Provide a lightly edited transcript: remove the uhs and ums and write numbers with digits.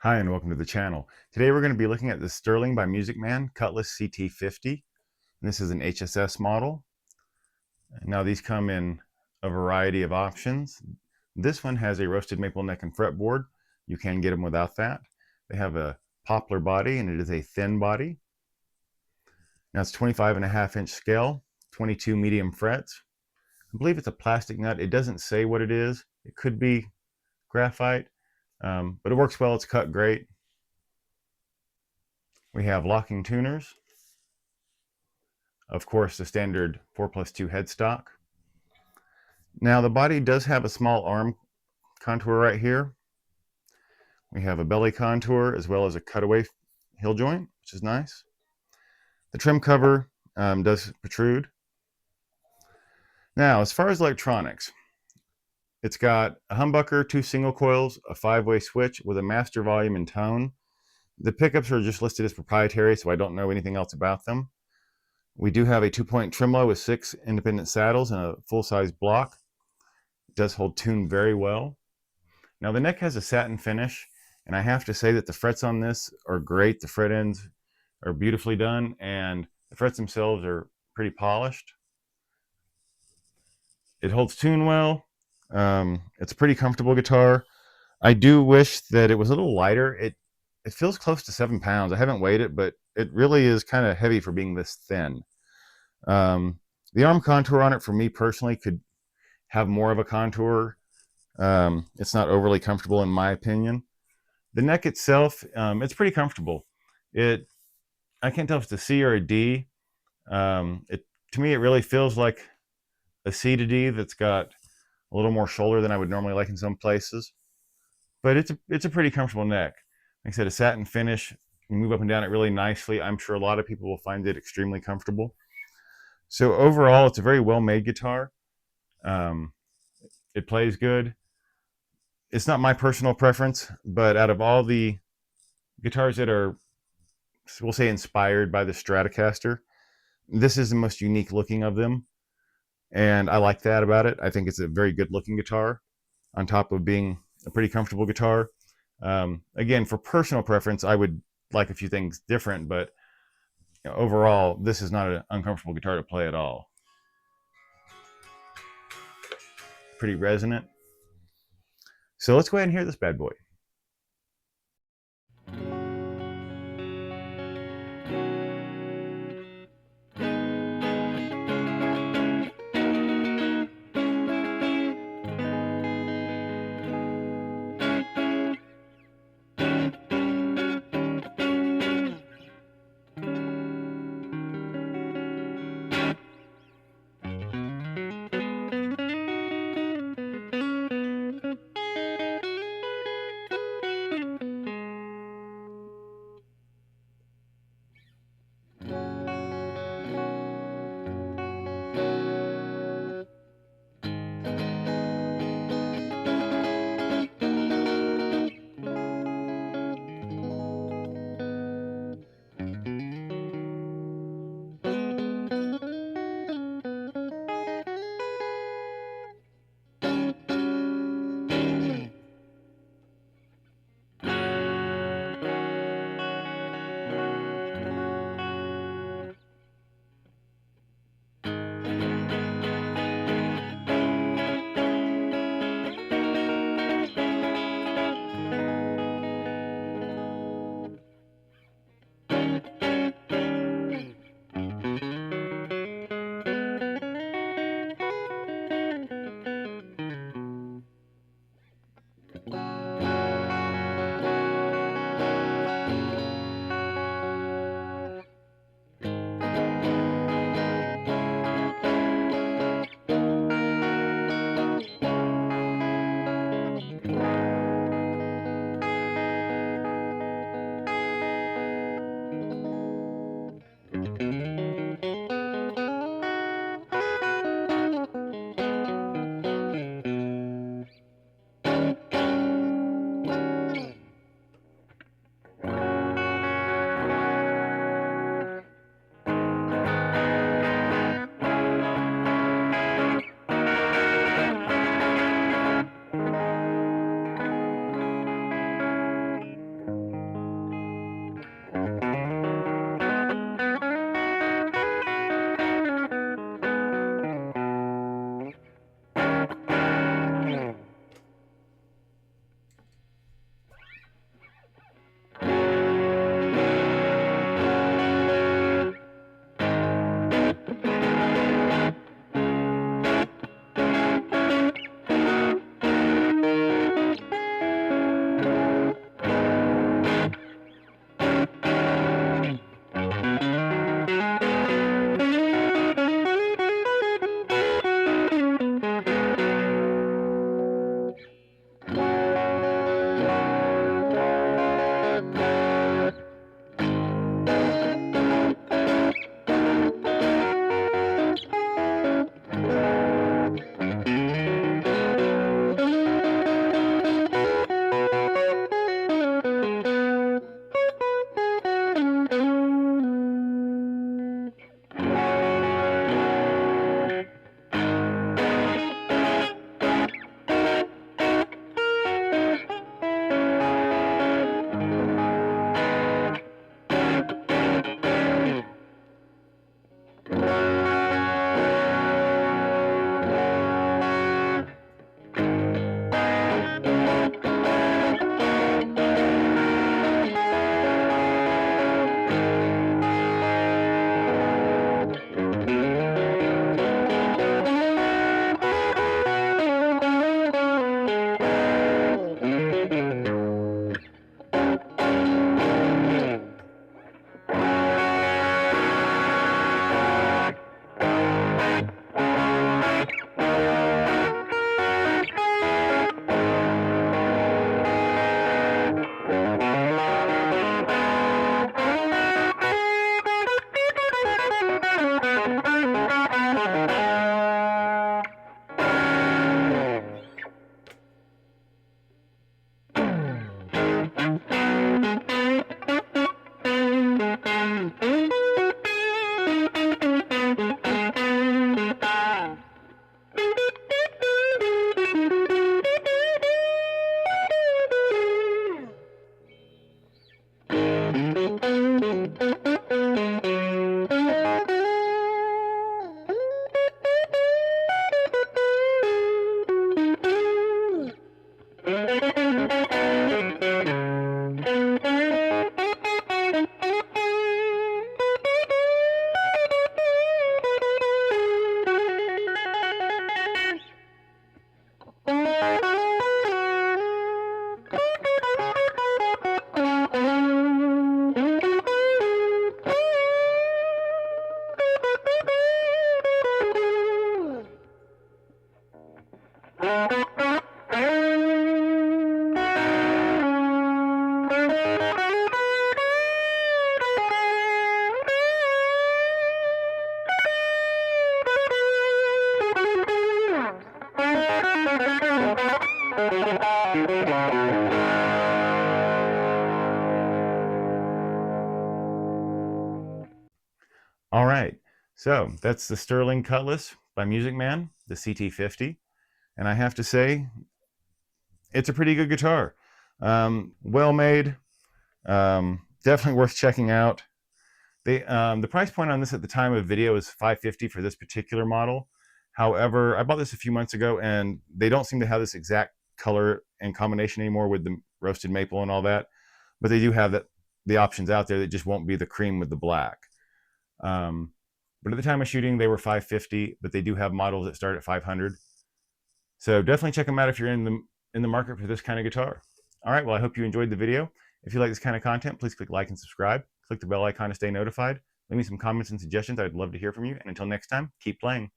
Hi and welcome to the channel. Today we're going to be looking at the Sterling by Music Man Cutlass CT50. This is an HSS model. Now these come in a variety of options. This one has a roasted maple neck and fretboard. You can get them without that. They have a poplar body and it is a thin body. Now it's 25.5-inch scale, 22 medium frets. I believe it's a plastic nut. It doesn't say what it is. It could be graphite, but it works well. It's cut great. We have locking tuners. Of course, the standard 4+2 headstock. Now the body does have a small arm contour right here. We have a belly contour as well as a cutaway heel joint, which is nice. The trim cover does protrude. Now, as far as electronics, it's got a humbucker, 2 single coils, a 5-way switch with a master volume and tone. The pickups are just listed as proprietary, so I don't know anything else about them. We do have a 2-point tremolo with 6 independent saddles and a full-size block. It does hold tune very well. Now the neck has a satin finish, and I have to say that the frets on this are great. The fret ends are beautifully done, and the frets themselves are pretty polished. It holds tune well. It's a pretty comfortable guitar. I do wish that it was a little lighter. It feels close to 7 pounds. I haven't weighed it, but it really is kind of heavy for being this thin. The arm contour on it, for me personally, could have more of a contour. It's not overly comfortable in my opinion. The neck itself, it's pretty comfortable. I can't tell if it's a C or a D. To me, it really feels like a C to D that's got a little more shoulder than I would normally like in some places. But it's a pretty comfortable neck. Like I said, a satin finish. You move up and down it really nicely. I'm sure a lot of people will find it extremely comfortable. So overall, it's a very well-made guitar. It plays good. It's not my personal preference, but out of all the guitars that are, we'll say, inspired by the Stratocaster, this is the most unique looking of them. And I like that about it. I think it's a very good looking guitar on top of being a pretty comfortable guitar. Again, for personal preference, I would like a few things different, but overall, this is not an uncomfortable guitar to play at all. Pretty resonant. So let's go ahead and hear this bad boy. All right, so that's the Sterling Cutlass by Music Man, the CT50, and I have to say, it's a pretty good guitar. Well made, definitely worth checking out. The price point on this at the time of video is $550 for this particular model. However, I bought this a few months ago, and they don't seem to have this exact color and combination anymore with the roasted maple and all that. But they do have the options out there that just won't be the cream with the black. But at the time of shooting, they were $550, but they do have models that start at $500. So definitely check them out if you're in the market for this kind of guitar. All right, well, I hope you enjoyed the video. If you like this kind of content, please click like and subscribe. Click the bell icon to stay notified. Leave me some comments and suggestions. I'd love to hear from you. And until next time, keep playing.